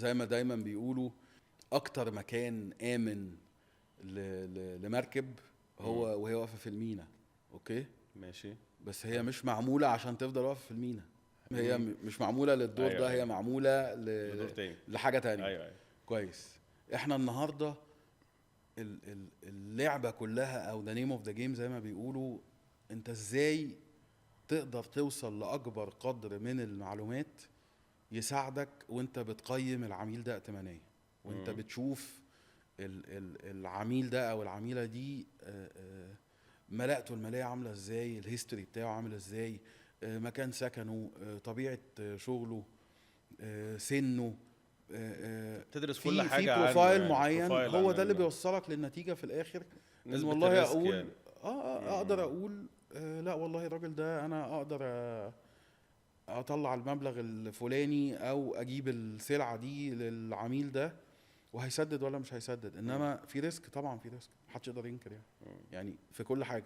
زي ما دايما بيقولوا اكتر مكان امن لمركب هو وهي واقفه في المينا. اوكي ماشي. بس هي مش معموله عشان تفضل واقفه في المينا، هي مش معموله للدور أيوة ده، هي أيوة. معموله لدور تاني. لحاجه تانية. ايوه ايوه. كويس. احنا النهارده اللعبه كلها او ذا نيم اوف ذا جيم زي ما بيقولوا، انت ازاي تقدر توصل لاكبر قدر من المعلومات يساعدك وانت بتقيم العميل ده ائتمانيا، وانت بتشوف العميل ده او العميله دي ملاءته الماليه عامله ازاي، الهيستوري بتاعه عامل ازاي، مكان سكنه، طبيعه شغله، سنه، تدرس كل في حاجه عنه بروفايل يعني. معين. بروفايل هو عن ده اللي بيوصلك للنتيجه في الاخر. ان نسبة والله الريسك اقول يعني. اقدر اقول لا والله الراجل ده انا اقدر اطلع المبلغ الفلاني او اجيب السلعه دي للعميل ده وهيسدد ولا مش هيسدد. انما في ريسك، طبعا في ريسك محدش يقدر ينكر يعني في كل حاجه.